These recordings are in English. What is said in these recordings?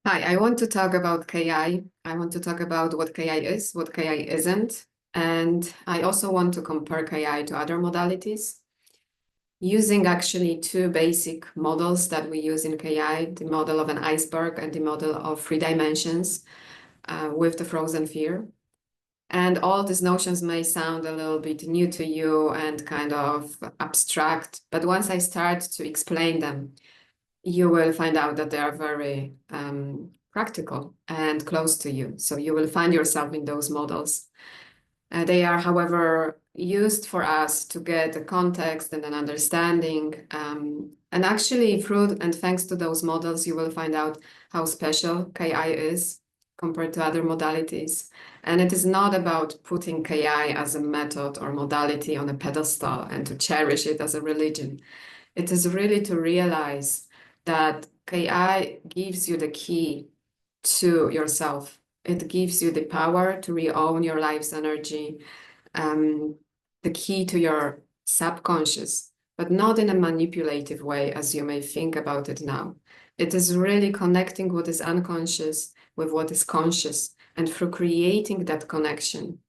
Hi, I want to talk about KI. I want to talk about what KI is, what KI isn't. And I also want to compare KI to other modalities using actually two basic models that we use in KI, the model of an iceberg and the model of three dimensions with the frozen fear. And all these notions may sound a little bit new to you and kind of abstract, but once I start to explain them, you will find out that they are very practical and close to you. So you will find yourself in those models. They are, however, used for us to get a context and an understanding. And actually, through and thanks to those models, you will find out how special KI is compared to other modalities. And it is not about putting KI as a method or modality on a pedestal and to cherish it as a religion. It is really to realize that KI gives you the key to yourself. It gives you the power to re-own your life's energy, the key to your subconscious, but not in a manipulative way as you may think about it now. It is really connecting what is unconscious with what is conscious, and through creating that connection,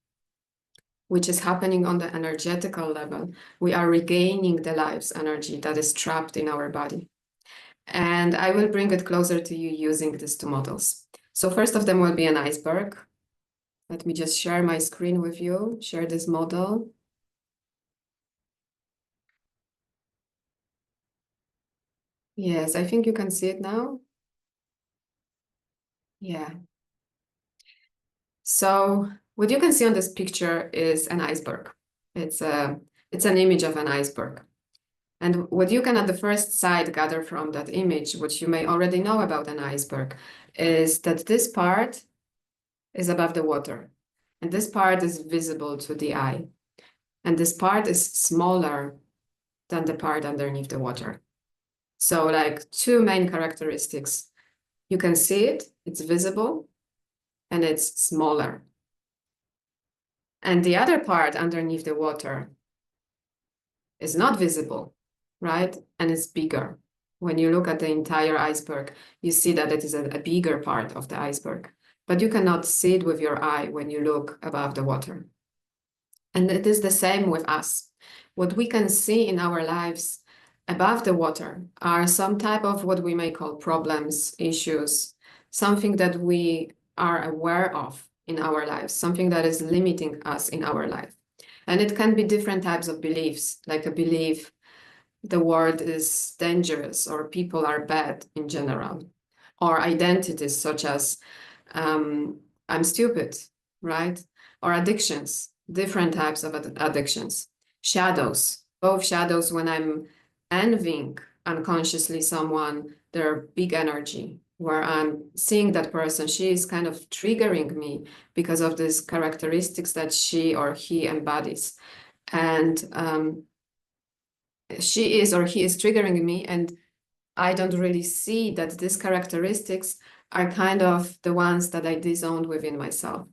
which is happening on the energetical level, we are regaining the life's energy that is trapped in our body. And I will bring it closer to you using these two models. So first of them will be an iceberg. Let me just share my screen with you, share this model. Yes, I think you can see it now. Yeah. So what you can see on this picture is an iceberg. It's an image of an iceberg. And what you can at the first sight gather from that image, which you may already know about an iceberg, is that this part is above the water. And this part is visible to the eye. And this part is smaller than the part underneath the water. So like two main characteristics. You can see it, it's visible, and it's smaller. And the other part underneath the water is not visible, right? And it's bigger. When you look at the entire iceberg, you see that it is a bigger part of the iceberg, but you cannot see it with your eye when you look above the water. And it is the same with us. What we can see in our lives above the water are some type of what we may call problems, issues, something that we are aware of in our lives, something that is limiting us in our life. And it can be different types of beliefs, like a belief the world is dangerous or people are bad in general, or identities such as I'm stupid, right? Or addictions, different types of addictions, shadows, both shadows when I'm envying unconsciously someone, their big energy, where I'm seeing that person, she is kind of triggering me because of these characteristics that she or he embodies. And she is or he is triggering me, and I don't really see that these characteristics are kind of the ones that I disowned within myself.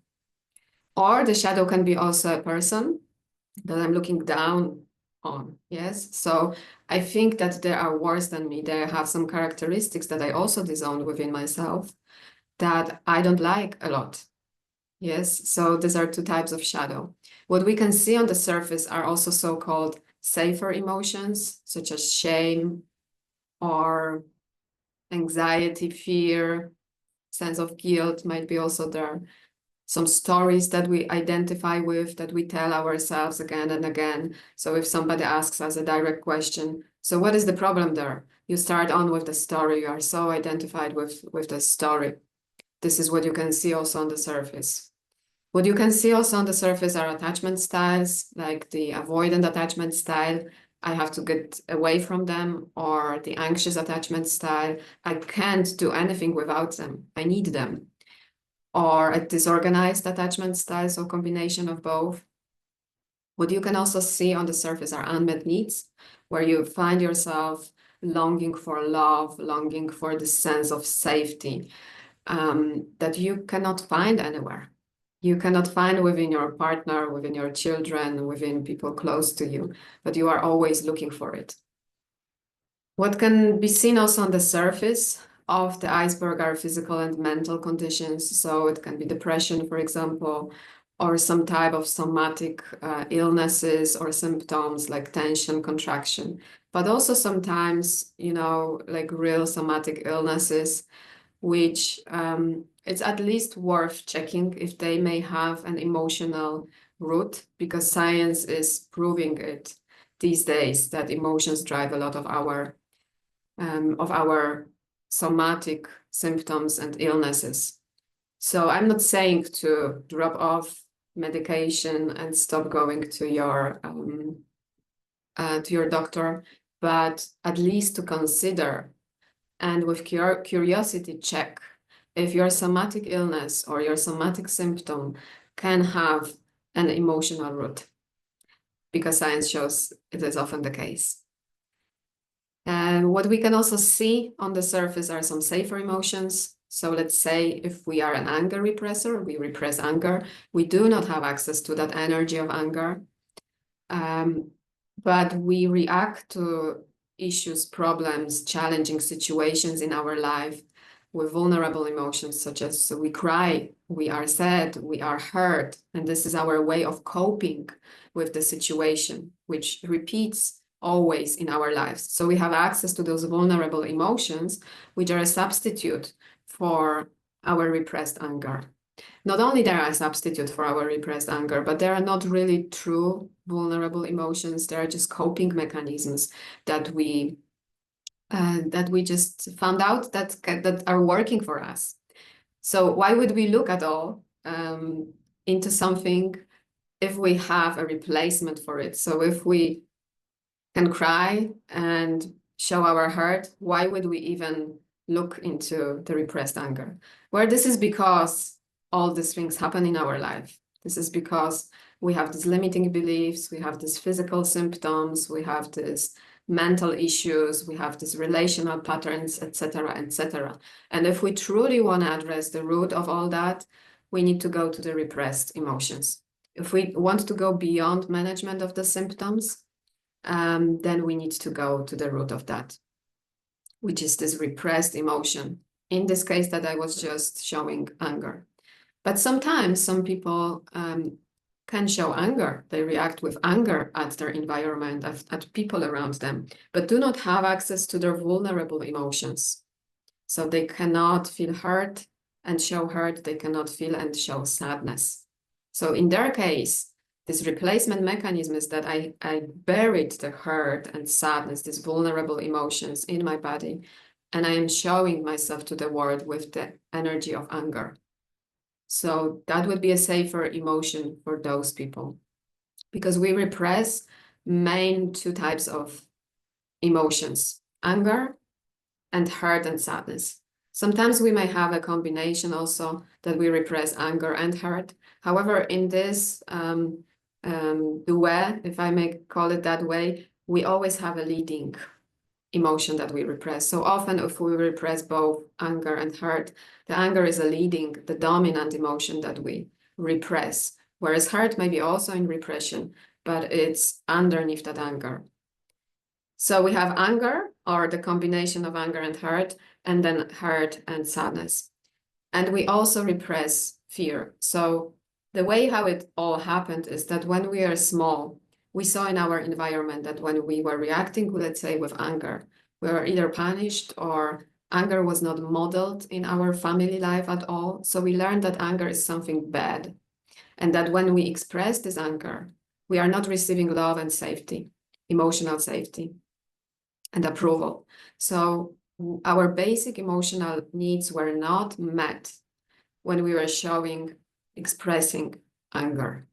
Or the shadow can be also a person that I'm looking down on, yes? So I think that they are worse than me. They have some characteristics that I also disowned within myself that I don't like a lot, yes? So these are two types of shadow. What we can see on the surface are also so-called safer emotions, such as shame or anxiety, fear, sense of guilt might be also there. Some stories that we identify with, that we tell ourselves again and again. So if somebody asks us a direct question, so what is the problem there? You start on with the story. You are so identified with the story. This is what you can see also on the surface. What you can see also on the surface are attachment styles, like the avoidant attachment style. I have to get away from them, or the anxious attachment style. I can't do anything without them. I need them. Or a disorganized attachment style, so combination of both. What you can also see on the surface are unmet needs, where you find yourself longing for love, longing for the sense of safety that you cannot find anywhere. You cannot find within your partner, within your children, within people close to you, but you are always looking for it. What can be seen also on the surface of the iceberg are physical and mental conditions. So it can be depression, for example, or some type of somatic illnesses or symptoms like tension, contraction. But also sometimes, you know, like real somatic illnesses, which it's at least worth checking if they may have an emotional root, because science is proving it these days that emotions drive a lot of our somatic symptoms and illnesses. So I'm not saying to drop off medication and stop going to your doctor, but at least to consider and with curiosity check if your somatic illness or your somatic symptom can have an emotional root, because science shows it is often the case. And what we can also see on the surface are some safer emotions. So let's say if we are an anger repressor, we repress anger, we do not have access to that energy of anger, but we react to issues, problems, challenging situations in our life with vulnerable emotions, such as we cry, we are sad, we are hurt, and this is our way of coping with the situation, which repeats always in our lives. So we have access to those vulnerable emotions, which are a substitute for our repressed anger. Not only they are a substitute for our repressed anger, but they are not really true vulnerable emotions. They are just coping mechanisms that we just found out that are working for us. So why would we look at all into something if we have a replacement for it? So if we can cry and show our hurt, why would we even look into the repressed anger? Well, this is because all these things happen in our life. This is because we have these limiting beliefs, we have these physical symptoms, we have these mental issues, we have these relational patterns, etc., etc. And if we truly want to address the root of all that, we need to go to the repressed emotions. If we want to go beyond management of the symptoms, then we need to go to the root of that, which is this repressed emotion. In this case that I was just showing, anger. But sometimes some people can show anger. They react with anger at their environment, at people around them, but do not have access to their vulnerable emotions. So they cannot feel hurt and show hurt. They cannot feel and show sadness. So in their case, this replacement mechanism is that I buried the hurt and sadness, these vulnerable emotions in my body, and I am showing myself to the world with the energy of anger. So that would be a safer emotion for those people, because we repress main two types of emotions, anger and hurt and sadness. Sometimes we may have a combination also that we repress anger and hurt. However, in this duet, if I may call it that way, we always have a leading emotion that we repress. So often if we repress both anger and hurt, the anger is the dominant emotion that we repress, whereas hurt may be also in repression, but it's underneath that anger. So we have anger, or the combination of anger and hurt, and then hurt and sadness. And we also repress fear. So the way how it all happened is that when we are small, we saw in our environment that when we were reacting, let's say with anger, we were either punished or anger was not modeled in our family life at all. So we learned that anger is something bad, and that when we express this anger, we are not receiving love and safety, emotional safety and approval. So our basic emotional needs were not met when we were expressing anger,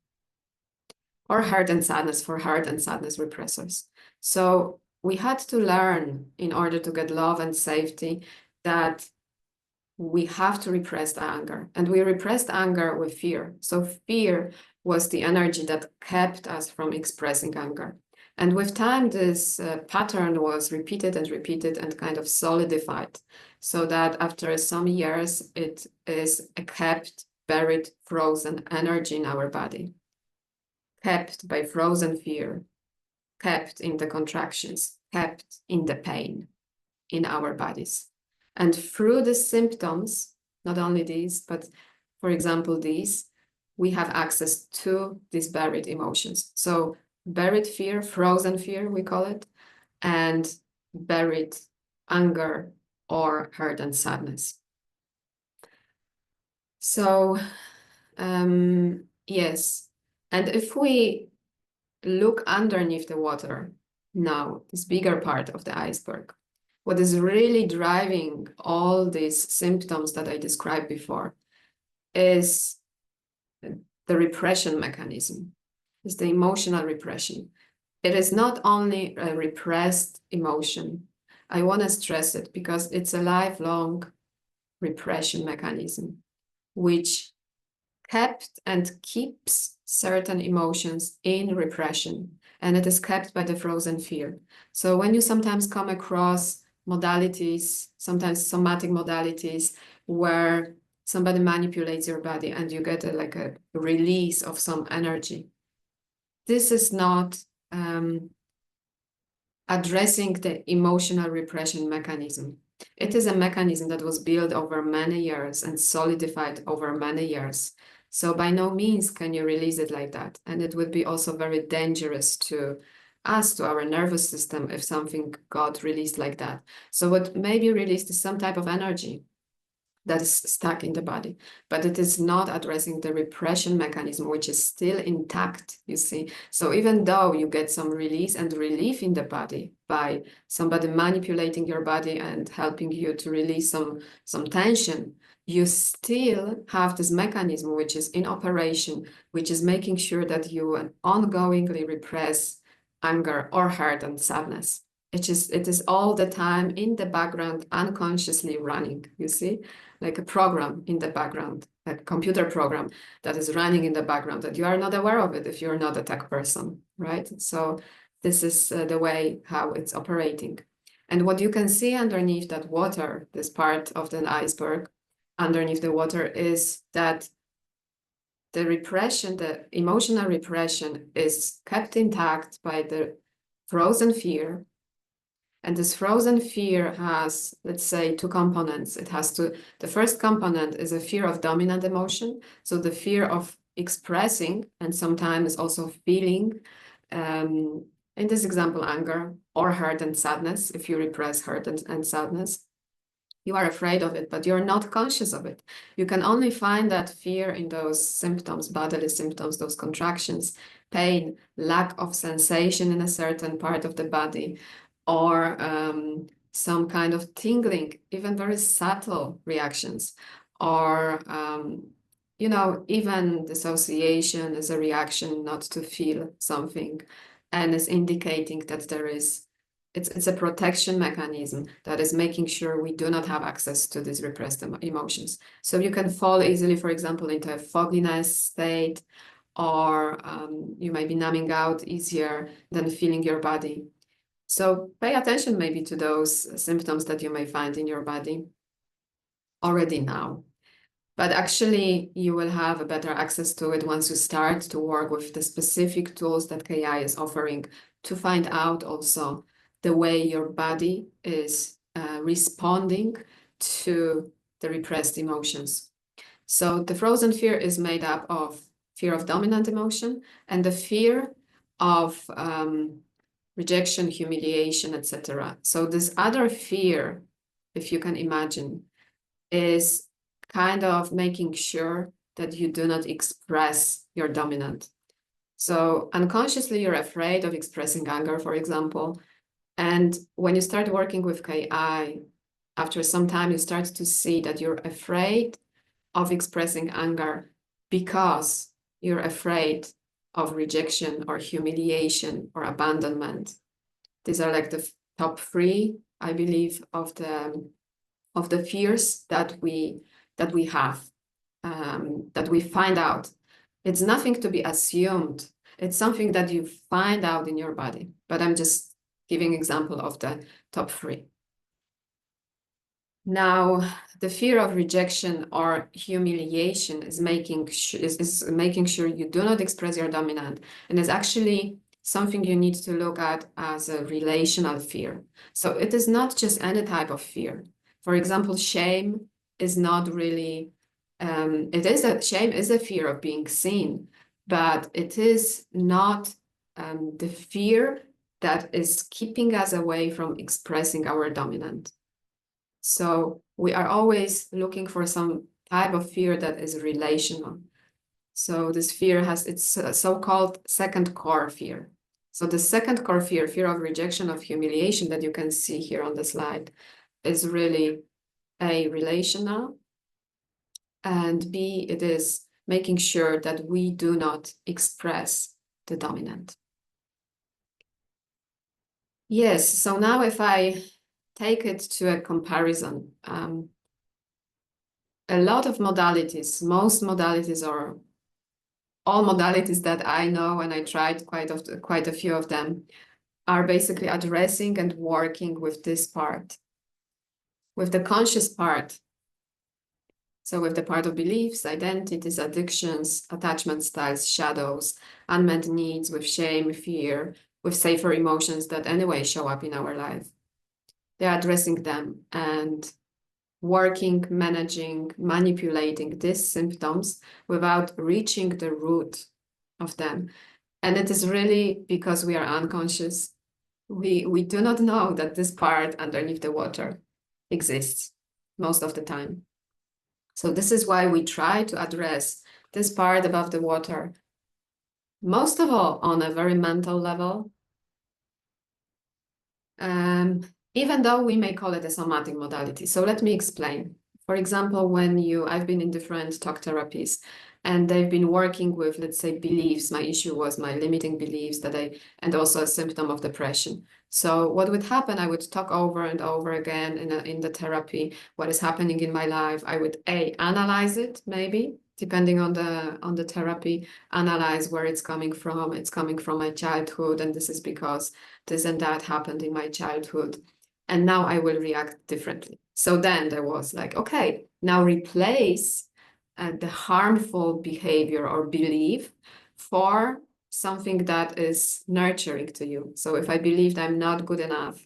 or hurt and sadness for hurt and sadness repressors. So we had to learn, in order to get love and safety, that we have to repress the anger. And we repressed anger with fear. So fear was the energy that kept us from expressing anger. And with time, this pattern was repeated and kind of solidified, so that after some years, it is a kept, buried, frozen energy in our body, kept by frozen fear, kept in the contractions, kept in the pain in our bodies. And through the symptoms, not only these, but for example, these, we have access to these buried emotions. So buried fear, frozen fear, we call it, and buried anger or hurt and sadness. So, yes. And if we look underneath the water now, this bigger part of the iceberg, what is really driving all these symptoms that I described before is the repression mechanism, is the emotional repression. It is not only a repressed emotion. I want to stress it because it's a lifelong repression mechanism, which kept and keeps certain emotions in repression, and it is kept by the frozen fear. So when you sometimes come across modalities, sometimes somatic modalities, where somebody manipulates your body and you get like a release of some energy, this is not addressing the emotional repression mechanism. It is a mechanism that was built over many years and solidified over many years. So by no means can you release it like that. And it would be also very dangerous to us, to our nervous system, if something got released like that. So what may be released is some type of energy that is stuck in the body, but it is not addressing the repression mechanism, which is still intact, you see. So even though you get some release and relief in the body by somebody manipulating your body and helping you to release some tension, you still have this mechanism which is in operation, which is making sure that you ongoingly repress anger or hurt and sadness. It is all the time in the background, unconsciously running, you see, like a program in the background, a computer program that is running in the background, that you are not aware of it if you're not a tech person, right? So this is the way how it's operating. And what you can see underneath that water, this part of the iceberg, underneath the water, is that the repression, the emotional repression, is kept intact by the frozen fear. And this frozen fear has, let's say, two components. The first component is a fear of dominant emotion. So the fear of expressing and sometimes also feeling, in this example, anger or hurt and sadness. If you repress hurt and sadness, you are afraid of it, but you're not conscious of it. You can only find that fear in those symptoms, bodily symptoms, those contractions, pain, lack of sensation in a certain part of the body, or some kind of tingling, even very subtle reactions, or even dissociation is a reaction not to feel something, and is indicating that it's a protection mechanism that is making sure we do not have access to these repressed emotions. So you can fall easily, for example, into a fogginess state, or you may be numbing out easier than feeling your body. So pay attention maybe to those symptoms that you may find in your body already now. But actually, you will have a better access to it once you start to work with the specific tools that KI is offering to find out also the way your body is responding to the repressed emotions. So the frozen fear is made up of fear of dominant emotion and the fear of rejection, humiliation, etc. So this other fear, if you can imagine, is kind of making sure that you do not express your dominant. So unconsciously, you're afraid of expressing anger, for example. And when you start working with KI, after some time, you start to see that you're afraid of expressing anger because you're afraid of rejection or humiliation or abandonment. These are like the top three, I believe, of the fears that we have, that we find out. It's nothing to be assumed. It's something that you find out in your body. But I'm just giving example of the top three. Now, the fear of rejection or humiliation is making sure you do not express your dominant, and is actually something you need to look at as a relational fear. So it is not just any type of fear. For example, shame is not really, shame is a fear of being seen, but it is not the fear that is keeping us away from expressing our dominant. So we are always looking for some type of fear that is relational. So this fear has its so-called second core fear. So the second core fear, fear of rejection, of humiliation that you can see here on the slide, is really A, relational, and B, it is making sure that we do not express the dominant. Yes, so now if I take it to a comparison, a lot of modalities, most modalities, or all modalities that I know, and I tried quite a few of them, are basically addressing and working with this part, with the conscious part. So with the part of beliefs, identities, addictions, attachment styles, shadows, unmet needs, with shame, fear, with safer emotions that anyway show up in our life. They're addressing them and working, managing, manipulating these symptoms without reaching the root of them. And it is really because we are unconscious. We do not know that this part underneath the water exists most of the time. So this is why we try to address this part above the water, most of all on a very mental level, even though we may call it a somatic modality. So let me explain. For example, I've been in different talk therapies, and they've been working with, let's say, beliefs. My issue was my limiting beliefs and also a symptom of depression. So what would happen, I would talk over and over again in the therapy, what is happening in my life. I would analyze it, maybe, depending on the therapy, analyze where it's coming from. It's coming from my childhood, and this is because this and that happened in my childhood. And now I will react differently. So then there was like, okay, now replace the harmful behavior or belief for something that is nurturing to you. So if I believed I'm not good enough,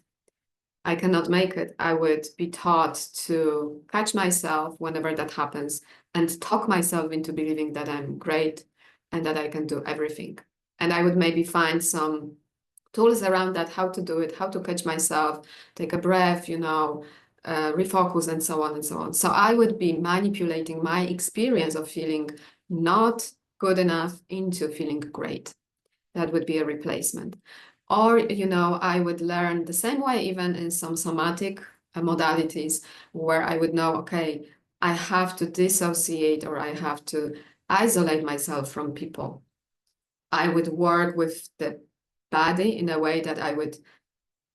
I cannot make it, I would be taught to catch myself whenever that happens and talk myself into believing that I'm great and that I can do everything. And I would maybe find some tools around that, how to do it, how to catch myself, take a breath, refocus, and so on and so on. So I would be manipulating my experience of feeling not good enough into feeling great. That would be a replacement. Or, I would learn the same way, even in some somatic modalities, where I would know, okay, I have to dissociate or I have to isolate myself from people. I would work with the body in a way that I would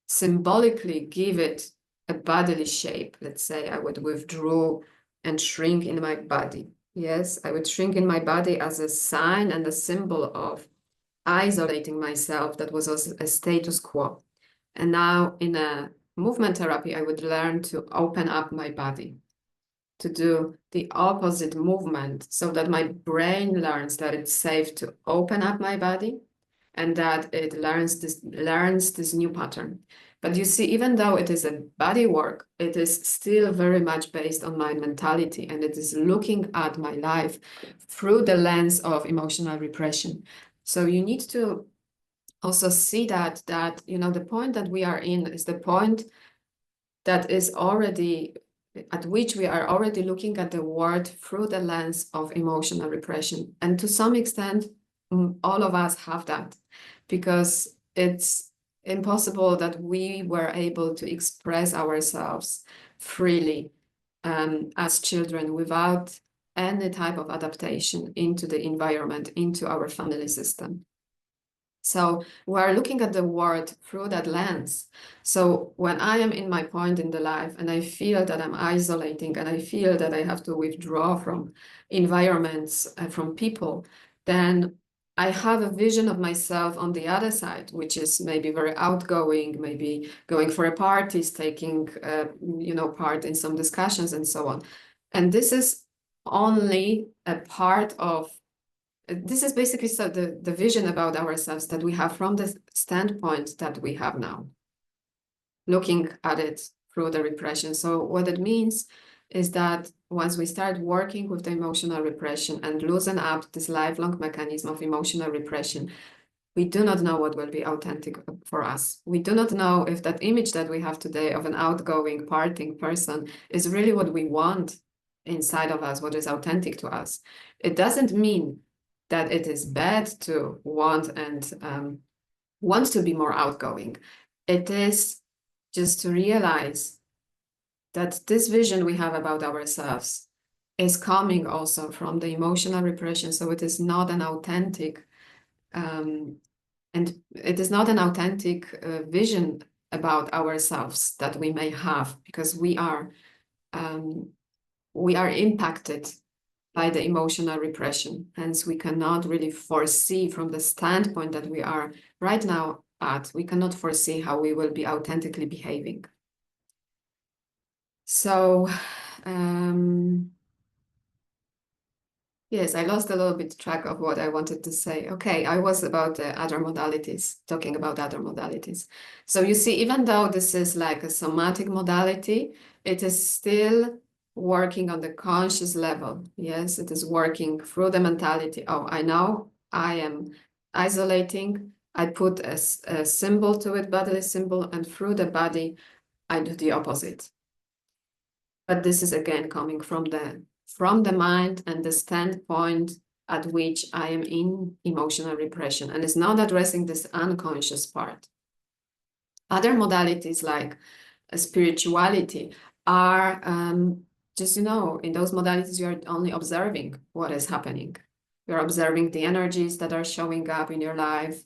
symbolically give it a bodily shape. Let's say I would withdraw and shrink in my body. Yes, I would shrink in my body as a sign and a symbol of isolating myself. That was also a status quo. And now in a movement therapy, I would learn to open up my body, to do the opposite movement so that my brain learns that it's safe to open up my body and that it learns this new pattern. But you see, even though it is a body work, it is still very much based on my mentality, and it is looking at my life through the lens of emotional repression. So you need to also see that the point that we are in is the point that is already at which we are already looking at the world through the lens of emotional repression. And to some extent, all of us have that, because it's impossible that we were able to express ourselves freely as children without any type of adaptation into the environment, into our family system. So we are looking at the world through that lens. So when I am in my point in the life and I feel that I'm isolating and I feel that I have to withdraw from environments, from people, then I have a vision of myself on the other side, which is maybe very outgoing, maybe going for a parties, taking part in some discussions and so on. And this is only a part of this is basically so the vision about ourselves that we have from the standpoint that we have now, looking at it through the repression. So what it means is that once we start working with the emotional repression and loosen up this lifelong mechanism of emotional repression, we do not know what will be authentic for us. We do not know if that image that we have today of an outgoing, partying person is really what we want inside of us, what is authentic to us. It doesn't mean that it is bad to want and want to be more outgoing. It is just to realize that this vision we have about ourselves is coming also from the emotional repression. So it is not an authentic and it is not an authentic vision about ourselves that we may have, because we are impacted by the emotional repression. Hence, we cannot really foresee from the standpoint that we are right now at, we cannot foresee how we will be authentically behaving. So, yes, I lost a little bit track of what I wanted to say. Okay, I was about the other modalities, talking about other modalities. So you see, even though this is like a somatic modality, it is still working on the conscious level. Yes, it is working through the mentality. Oh, I know I am isolating. I put a symbol to it, bodily symbol, and through the body, I do the opposite. But this is again coming from the mind and the standpoint at which I am in emotional repression, and it's not addressing this unconscious part. Other modalities like spirituality are just, in those modalities, you're only observing what is happening. You're observing the energies that are showing up in your life,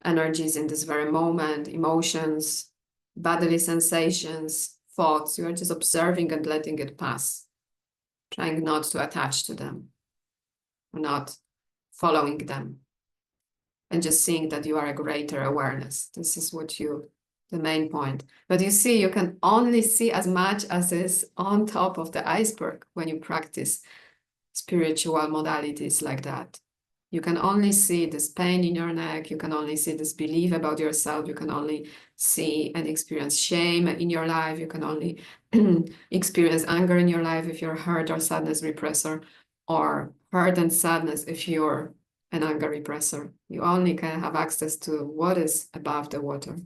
energies in this very moment, emotions, bodily sensations, thoughts. You're just observing and letting it pass, trying not to attach to them, not following them, and just seeing that you are a greater awareness. This is the main point. But you see, you can only see as much as is on top of the iceberg when you practice spiritual modalities like that. You can only see this pain in your neck. You can only see this belief about yourself. You can only see and experience shame in your life. You can only experience anger in your life if you're hurt or sadness repressor, or hurt and sadness if you're an anger repressor. You only can have access to what is above the water.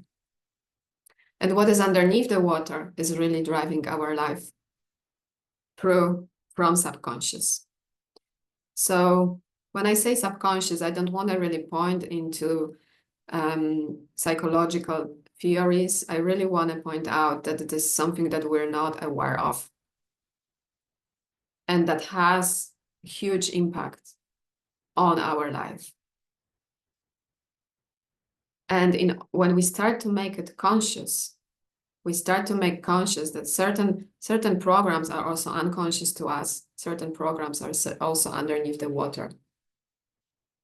And what is underneath the water is really driving our life from subconscious. So when I say subconscious, I don't want to really point into psychological theories. I really want to point out that it is something that we're not aware of, and that has huge impact on our life. And when we start to make it conscious, we start to make conscious that certain programs are also unconscious to us. Certain programs are also underneath the water.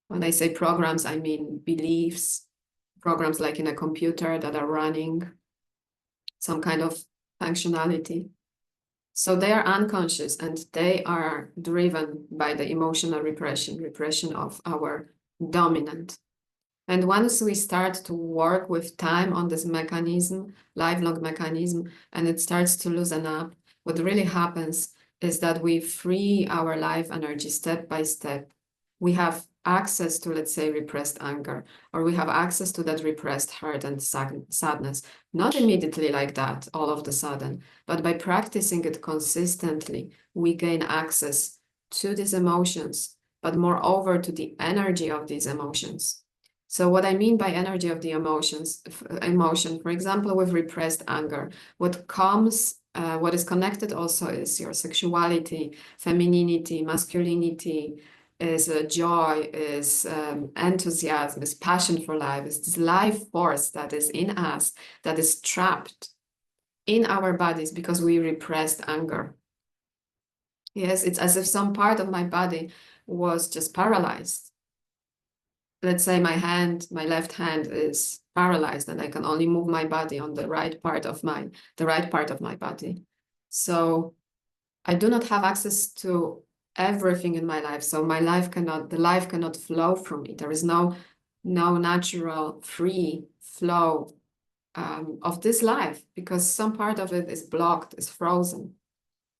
When I say programs, I mean beliefs, programs like in a computer that are running some kind of functionality. So they are unconscious, and they are driven by the emotional repression of our dominant. And once we start to work with time on this mechanism, lifelong mechanism, and it starts to loosen up, what really happens is that we free our life energy step by step. We have access to, let's say, repressed anger, or we have access to that repressed hurt and sadness, not immediately like that, all of the sudden, but by practicing it consistently, we gain access to these emotions, but moreover to the energy of these emotions. So what I mean by energy of the emotion, for example, with repressed anger, what is connected also is your sexuality, femininity, masculinity, is joy, is enthusiasm, is passion for life, is this life force that is in us, that is trapped in our bodies because we repressed anger. Yes, it's as if some part of my body was just paralyzed. Let's say my left hand is paralyzed, and I can only move my body on the right part of my body. So I do not have access to everything in my life. So the life cannot flow from me. There is no natural free flow of this life, because some part of it is blocked, is frozen,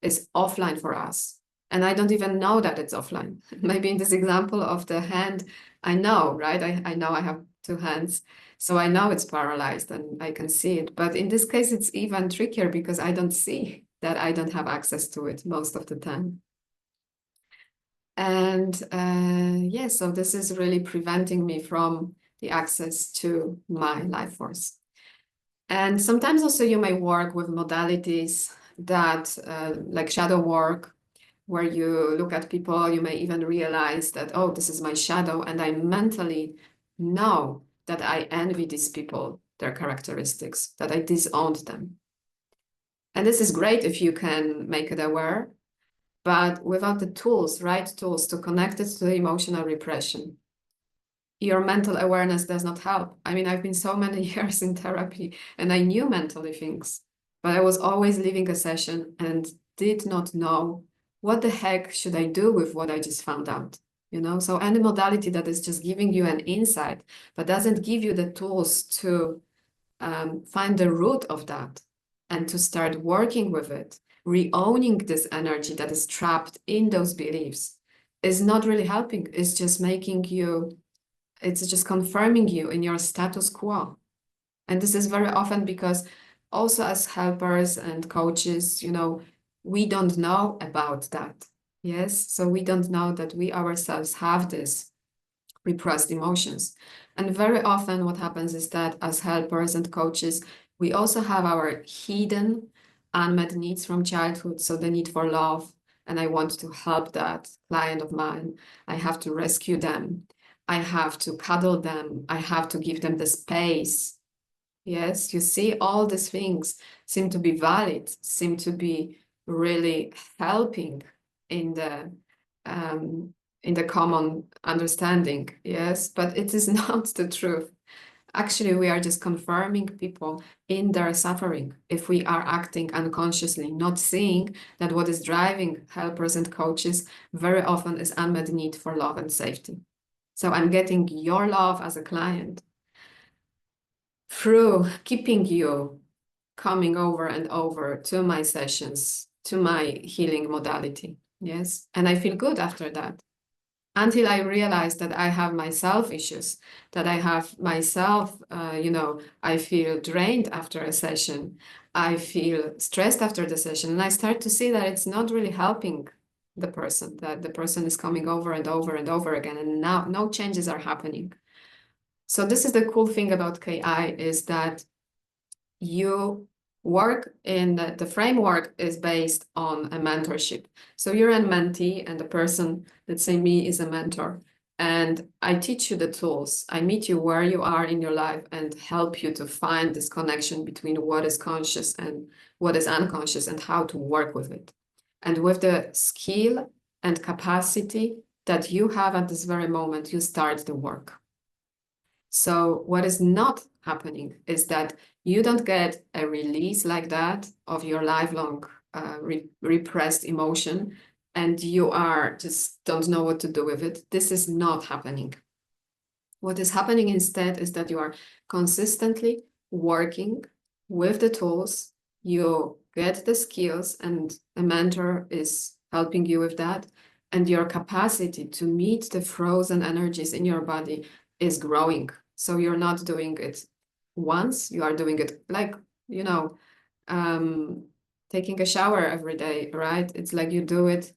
is offline for us. And I don't even know that it's offline. Maybe in this example of the hand, I know, right? I know I have two hands, so I know it's paralyzed and I can see it. But in this case, it's even trickier because I don't see that I don't have access to it most of the time. And yeah, so this is really preventing me from the access to my life force. And sometimes also you may work with modalities that like shadow work, where you look at people, you may even realize that, oh, this is my shadow, and I mentally know that I envy these people, their characteristics, that I disowned them. And this is great if you can make it aware, but without the tools, right tools to connect it to the emotional repression, your mental awareness does not help. I mean, I've been so many years in therapy and I knew mentally things, but I was always leaving a session and did not know what the heck should I do with what I just found out, you know? So any modality that is just giving you an insight, but doesn't give you the tools to find the root of that and to start working with it, re-owning this energy that is trapped in those beliefs, is not really helping. It's just making you, it's just confirming you in your status quo. And this is very often because also as helpers and coaches, you know, we don't know about that. Yes. So we don't know that we ourselves have this repressed emotions. And very often what happens is that as helpers and coaches, we also have our hidden unmet needs from childhood. So the need for love, and I want to help that client of mine. I have to rescue them. I have to cuddle them. I have to give them the space. Yes, you see, all these things seem to be valid, seem to be really helping in the common understanding. Yes, but it is not the truth. Actually, we are just confirming people in their suffering if we are acting unconsciously, not seeing that what is driving helpers and coaches very often is unmet need for love and safety. So I'm getting your love as a client through keeping you coming over and over to my sessions, to my healing modality. Yes. And I feel good after that. Until I realize that I have myself issues, that I have myself, I feel drained after a session. I feel stressed after the session. And I start to see that it's not really helping the person, that the person is coming over and over and over again. And now no changes are happening. So this is the cool thing about KI, is that you work in the framework is based on a mentorship. So you're a mentee and the person, let's say me, is a mentor. And I teach you the tools. I meet you where you are in your life and help you to find this connection between what is conscious and what is unconscious and how to work with it. And with the skill and capacity that you have at this very moment, you start the work. So what is not happening is that you don't get a release like that of your lifelong repressed emotion, and you are just don't know what to do with it. This is not happening. What is happening instead is that you are consistently working with the tools, you get the skills, and a mentor is helping you with that, and your capacity to meet the frozen energies in your body is growing. So you're not doing it once, you are doing it like, taking a shower every day, right? It's like you do it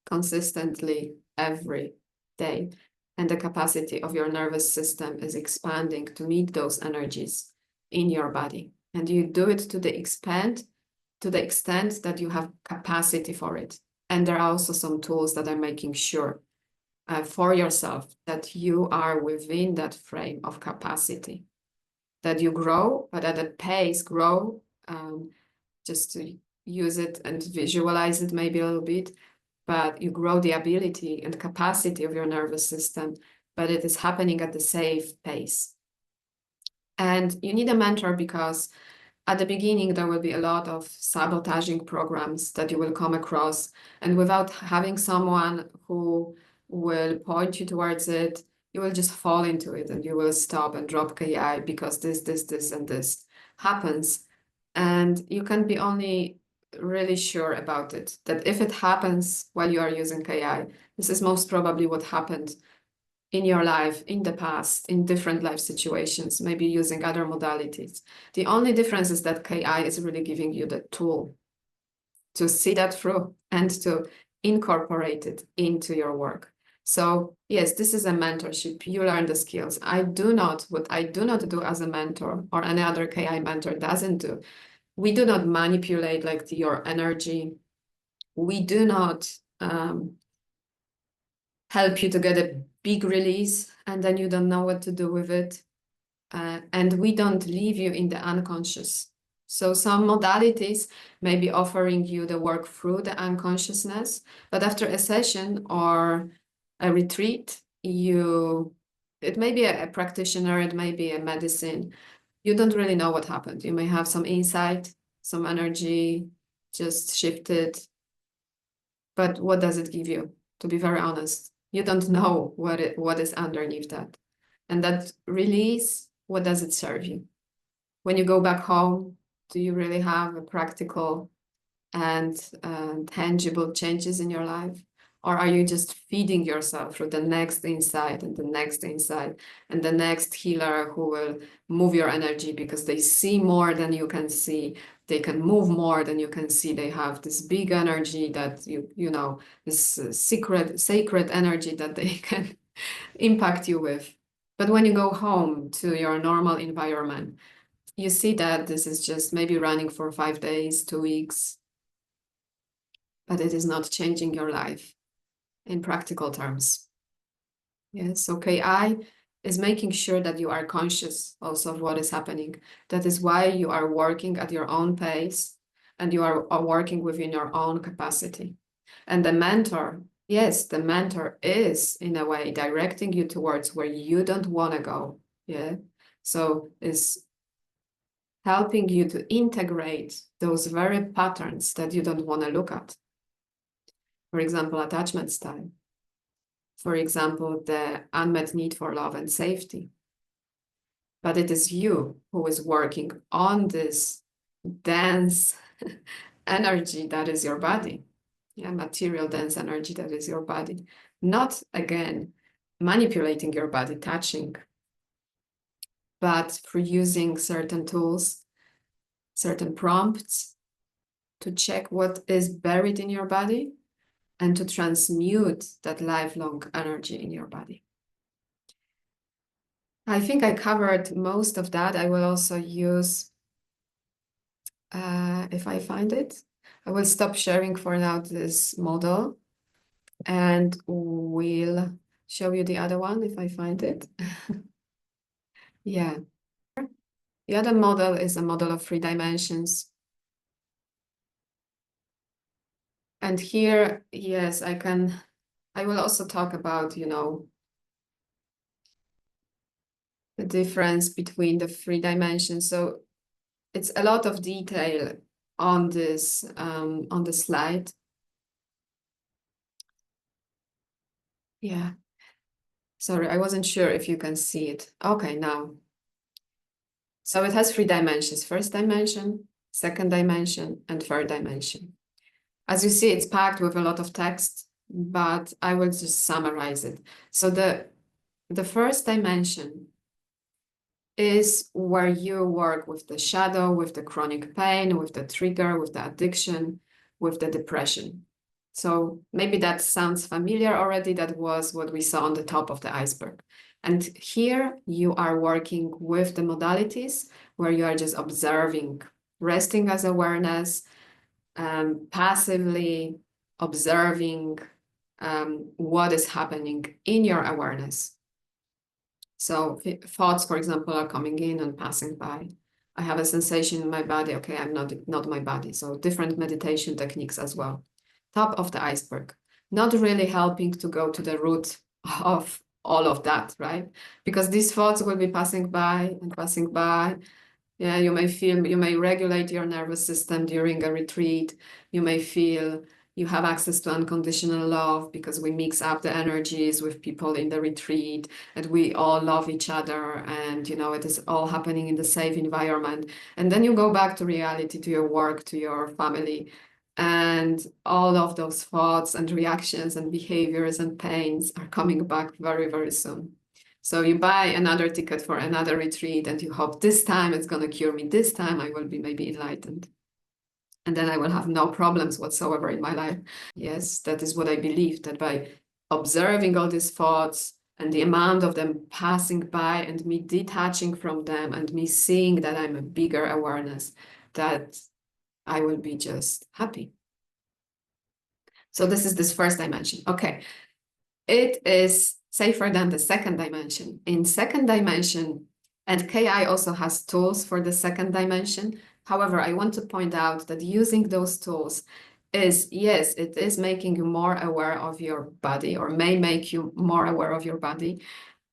consistently every day. And the capacity of your nervous system is expanding to meet those energies in your body. And you do it to the extent that you have capacity for it. And there are also some tools that are making sure for yourself that you are within that frame of capacity, that you grow, but at a pace grow, just to use it and visualize it maybe a little bit, but you grow the ability and capacity of your nervous system, but it is happening at the safe pace. And you need a mentor because at the beginning, there will be a lot of sabotaging programs that you will come across. And without having someone who will point you towards it, you will just fall into it and you will stop and drop KI because this, and this. happens, and you can be only really sure about it, that if it happens while you are using KI, this is most probably what happened in your life in the past, in different life situations, maybe using other modalities. The only difference is that KI is really giving you the tool to see that through and to incorporate it into your work. So yes, this is a mentorship. You learn the skills. What I do not do as a mentor, or any other KI mentor doesn't do. We do not manipulate like your energy. We do not help you to get a big release and then you don't know what to do with it. And we don't leave you in the unconscious. So some modalities may be offering you the work through the unconsciousness, but after a session or a retreat, it may be a practitioner, it may be a medicine. You don't really know what happened. You may have some insight, some energy just shifted. But what does it give you? To be very honest, you don't know what is underneath that. And that release, what does it serve you? When you go back home, do you really have a practical and tangible changes in your life? Or are you just feeding yourself through the next insight and the next insight and the next healer who will move your energy because they see more than you can see, they can move more than you can see, they have this big energy that you know, this sacred energy that they can impact you with. But when you go home to your normal environment, you see that this is just maybe running for 5 days, 2 weeks, but it is not changing your life in practical terms. Yes, so KI is making sure that you are conscious also of what is happening. That is why you are working at your own pace and you are working within your own capacity. And the mentor, yes, the mentor is in a way directing you towards where you don't want to go. Yeah. So is helping you to integrate those very patterns that you don't want to look at. For example, attachment style. For example, the unmet need for love and safety. But it is you who is working on this dense energy that is your body. Yeah, material dense energy that is your body. Not, again, manipulating your body, touching, but through using certain tools, certain prompts to check what is buried in your body and to transmute that lifelong energy in your body. I think I covered most of that. I will also use, if I find it, I will stop sharing for now this model and we'll show you the other one if I find it. Yeah. The other model is a model of 3 dimensions. And here, yes, I will also talk about, you know, the difference between the 3 dimensions. So it's a lot of detail on this, on the slide. Yeah. Sorry, I wasn't sure if you can see it. Okay, now. So it has 3 dimensions: first dimension, second dimension, and third dimension. As you see, it's packed with a lot of text, but I will just summarize it. So the first dimension is where you work with the shadow, with the chronic pain, with the trigger, with the addiction, with the depression. So maybe that sounds familiar already. That was what we saw on the top of the iceberg. And here you are working with the modalities where you are just observing, resting as awareness, passively observing what is happening in your awareness. So thoughts, for example, are coming in and passing by. I have a sensation in my body. Okay, I'm not my body. So different meditation techniques as well. Top of the iceberg, not really helping to go to the root of all of that, right? Because these thoughts will be passing by and passing by. Yeah, you may regulate your nervous system during a retreat. You may feel You have access to unconditional love because we mix up the energies with people in the retreat, and we all love each other, and it is all happening in the safe environment. And then you go back to reality, to your work, to your family, and all of those thoughts and reactions and behaviors and pains are coming back very, very soon. So you buy another ticket for another retreat, and you hope this time it's going to cure me. This time I will be maybe enlightened. And then I will have no problems whatsoever in my life. Yes, that is what I believe, that by observing all these thoughts and the amount of them passing by and me detaching from them and me seeing that I'm a bigger awareness, that I will be just happy. So this is this first dimension. Okay. It is safer than the second dimension. In second dimension, and KI also has tools for the second dimension. However, I want to point out that using those tools is, yes, it is making you more aware of your body, or may make you more aware of your body.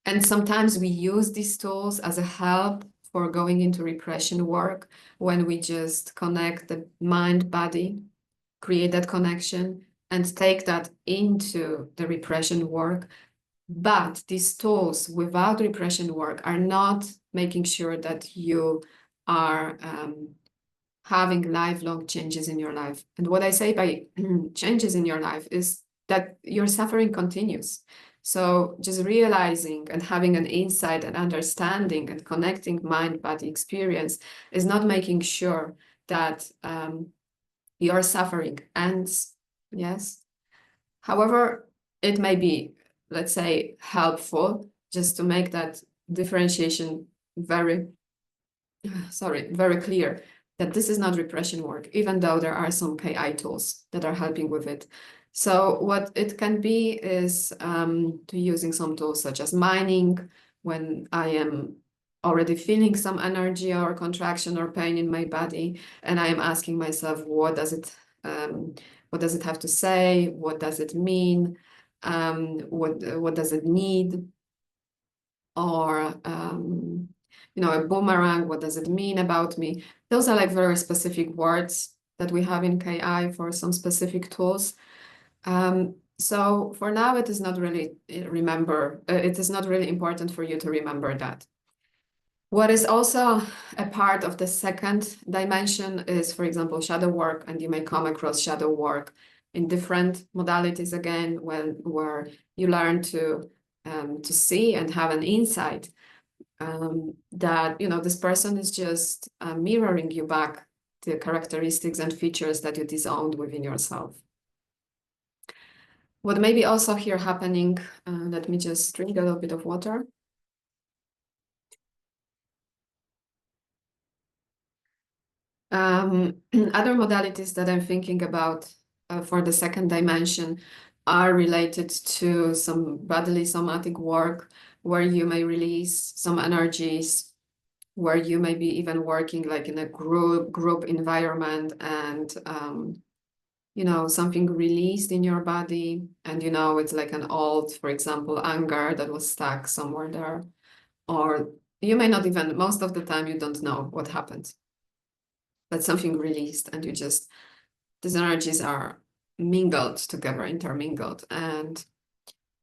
And sometimes we use these tools as a help for going into repression work, when we just connect the mind body, create that connection, and take that into the repression work. But these tools without repression work are not making sure that you are having lifelong changes in your life. And what I say by changes in your life is that your suffering continues. So just realizing and having an insight and understanding and connecting mind-body experience is not making sure that your suffering ends. Yes. However, it may be, let's say, helpful just to make that differentiation very clear, that this is not repression work, even though there are some KI tools that are helping with it. So what it can be is to using some tools such as mining, when I am already feeling some energy or contraction or pain in my body, and I am asking myself, what does it have to say? What does it mean? What does it need? Or a boomerang, what does it mean about me? Those are like very specific words that we have in KI for some specific tools. So for now, it is not really it is not really important for you to remember that. What is also a part of the second dimension is, for example, shadow work, and you may come across shadow work in different modalities again, where you learn to see and have an insight that this person is just mirroring you back the characteristics and features that you disowned within yourself. What may be also here happening, let me just drink a little bit of water. Other modalities that I'm thinking about for the second dimension are related to some bodily somatic work, where you may release some energies, where you may be even working like in a group environment, and something released in your body, and it's like an old, for example, anger that was stuck somewhere there, or you may not even, most of the time you don't know what happened, but something released, and these energies are mingled together, intermingled. And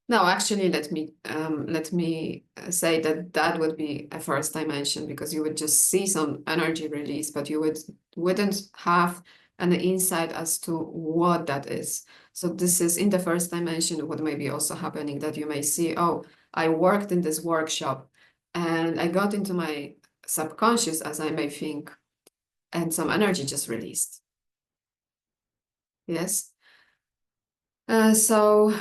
no, actually, let me say that would be a first dimension, because you would just see some energy release, but you wouldn't have an insight as to what that is. So this is in the first dimension. What may be also happening, that you may see, oh, I worked in this workshop and I got into my subconscious, as I may think, and some energy just released. Yes. So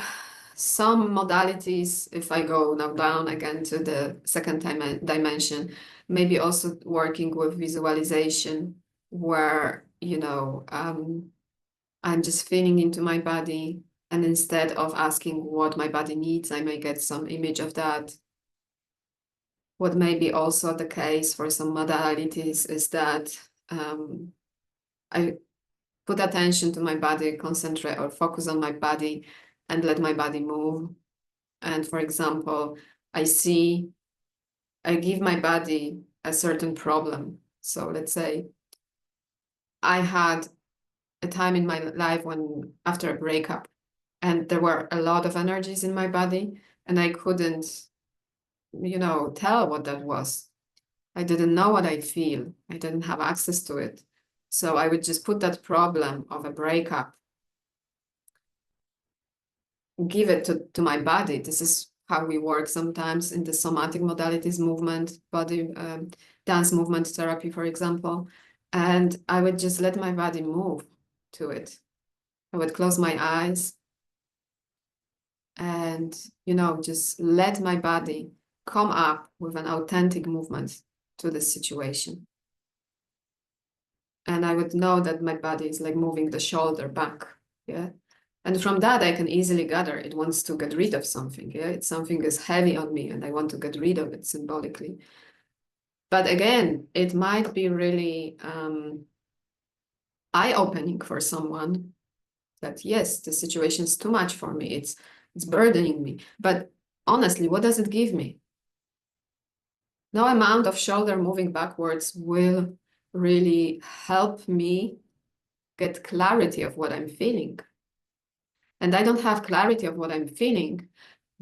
some modalities, if I go now down again to the second dimension, maybe also working with visualization, where I'm just feeling into my body, and instead of asking what my body needs, I may get some image of that. What may be also the case for some modalities is that I put attention to my body, concentrate or focus on my body, and let my body move. And for example, I give my body a certain problem. So let's say I had a time in my life when after a breakup, and there were a lot of energies in my body, and I couldn't, tell what that was. I didn't know what I feel. I didn't have access to it. So I would just put that problem of a breakup, give it to my body. This is how we work sometimes in the somatic modalities movement, body dance movement therapy, for example. And I would just let my body move to it. I would close my eyes and, just let my body come up with an authentic movement to this situation. And I would know that my body is like moving the shoulder back. Yeah. And from that, I can easily gather it wants to get rid of something. Yeah. It's something is heavy on me and I want to get rid of it symbolically. But again, it might be really eye-opening for someone that, yes, the situation is too much for me. It's burdening me. But honestly, what does it give me? No amount of shoulder moving backwards will really help me get clarity of what I'm feeling. And I don't have clarity of what I'm feeling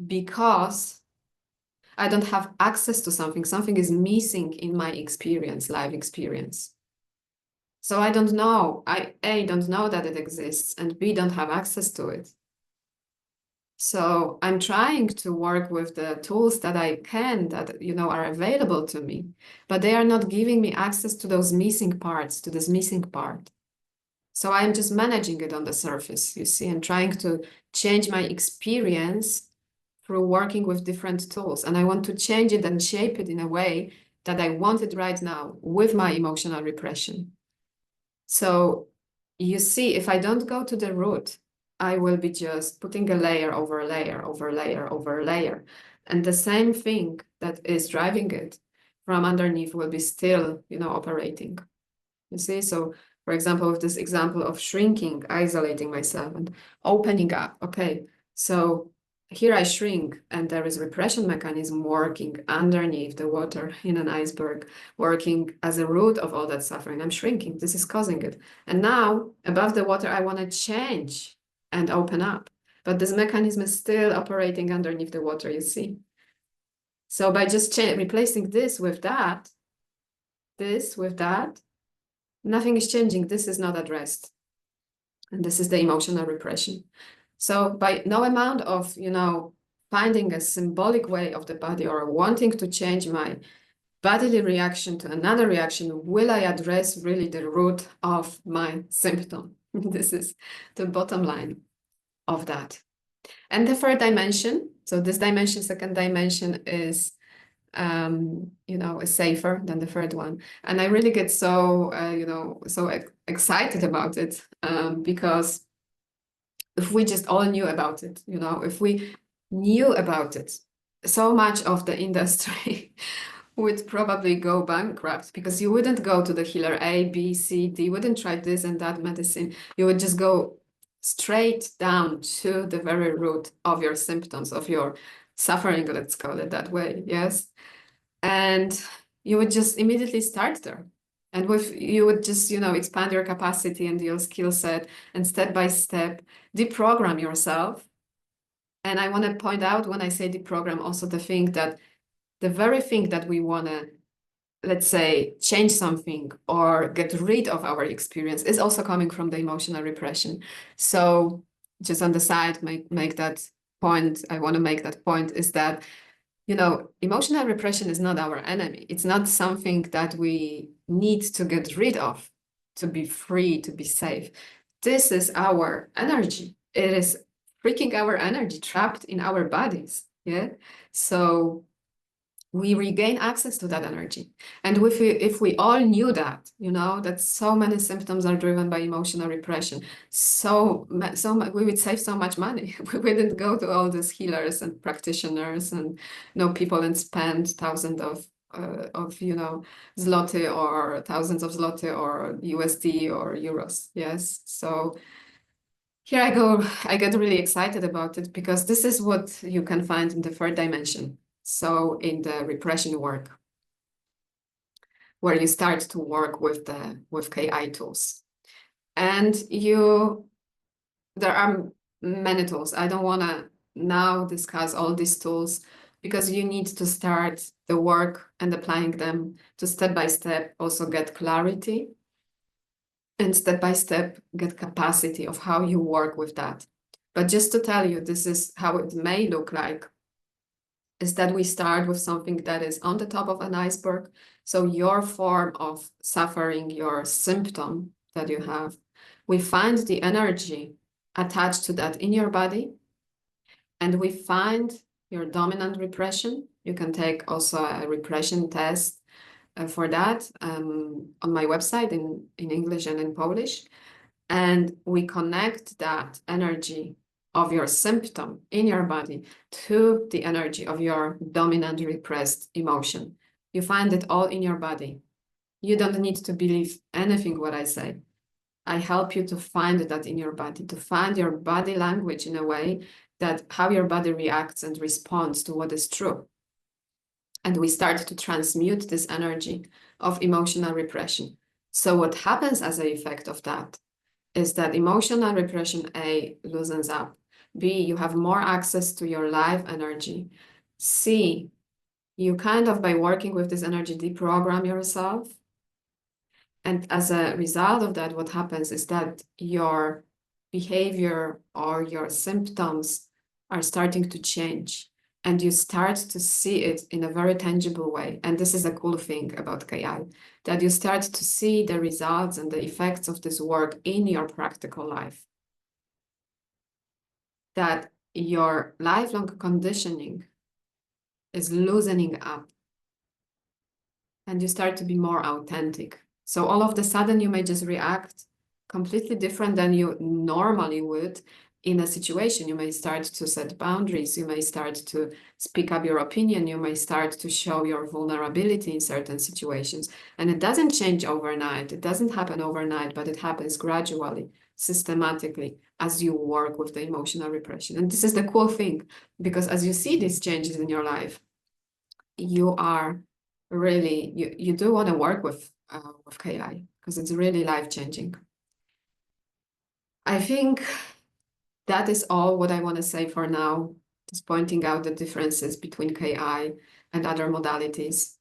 because I don't have access to something. Something is missing in my experience, life experience. So I don't know. I A, don't know that it exists, and B, don't have access to it. So I'm trying to work with the tools that I can, that, are available to me, but they are not giving me access to those missing parts, to this missing part. So I'm just managing it on the surface, you see, and trying to change my experience through working with different tools. And I want to change it and shape it in a way that I want it right now with my emotional repression. So you see, if I don't go to the root, I will be just putting a layer over layer over layer over layer. And the same thing that is driving it from underneath will be still, operating. You see, so for example, with this example of shrinking, isolating myself and opening up. Okay, so here I shrink and there is repression mechanism working underneath the water in an iceberg, working as a root of all that suffering. I'm shrinking, this is causing it. And now above the water, I want to change and open up. But this mechanism is still operating underneath the water, you see. So by just replacing this with that, nothing is changing. This is not addressed. And this is the emotional repression. So by no amount of, finding a symbolic way of the body or wanting to change my bodily reaction to another reaction, will I address really the root of my symptom? This is the bottom line of that. And the third dimension, so this dimension, second dimension is is safer than the third one. And I really get so, so excited about it because if we just all knew about it, if we knew about it, so much of the industry would probably go bankrupt because you wouldn't go to the healer A, B, C, D, you wouldn't try this and that medicine. You would just go straight down to the very root of your symptoms, of your suffering, let's call it that way, yes? And you would just immediately start there. And you would just, expand your capacity and your skill set and step by step, deprogram yourself. And I want to point out when I say deprogram, also the very thing that we want to, let's say, change something or get rid of our experience is also coming from the emotional repression. So just on the side, make that point, I want to make that point is that emotional repression is not our enemy. It's not something that we need to get rid of to be free, to be safe. This is our energy. It is freaking our energy trapped in our bodies. Yeah. So we regain access to that energy. And if we all knew that, that so many symptoms are driven by emotional repression, so we would save so much money. We wouldn't go to all these healers and practitioners and people and spend thousands of zloty or thousands of zloty or USD or euros. Yes. So here I get really excited about it because this is what you can find in the third dimension. So in the repression work, where you start to work with KI tools. And there are many tools. I don't want to now discuss all these tools because you need to start the work and applying them to step by step also get clarity and step by step get capacity of how you work with that. But just to tell you, this is how it may look like, is that we start with something that is on the top of an iceberg. So your form of suffering, your symptom that you have, we find the energy attached to that in your body, and we find your dominant repression. You can take also a repression test for that on my website in English and in Polish. And we connect that energy of your symptom in your body to the energy of your dominant repressed emotion. You find it all in your body. You don't need to believe anything what I say. I help you to find that in your body, to find your body language in a way that how your body reacts and responds to what is true. And we start to transmute this energy of emotional repression. So what happens as an effect of that is that emotional repression, A, loosens up. B, you have more access to your life energy. C, you kind of, by working with this energy, deprogram yourself. And as a result of that, what happens is that your behavior or your symptoms are starting to change. And you start to see it in a very tangible way. And this is a cool thing about KI, that you start to see the results and the effects of this work in your practical life. That your lifelong conditioning is loosening up and you start to be more authentic. So all of a sudden you may just react completely different than you normally would in a situation. You may start to set boundaries, you may start to speak up your opinion, you may start to show your vulnerability in certain situations. And it doesn't change overnight, it doesn't happen overnight, but it happens gradually, systematically, as you work with the emotional repression. And this is the cool thing, because as you see these changes in your life, you are really, you do want to work with KI because it's really life-changing. I think that is all what I want to say for now, just pointing out the differences between KI and other modalities.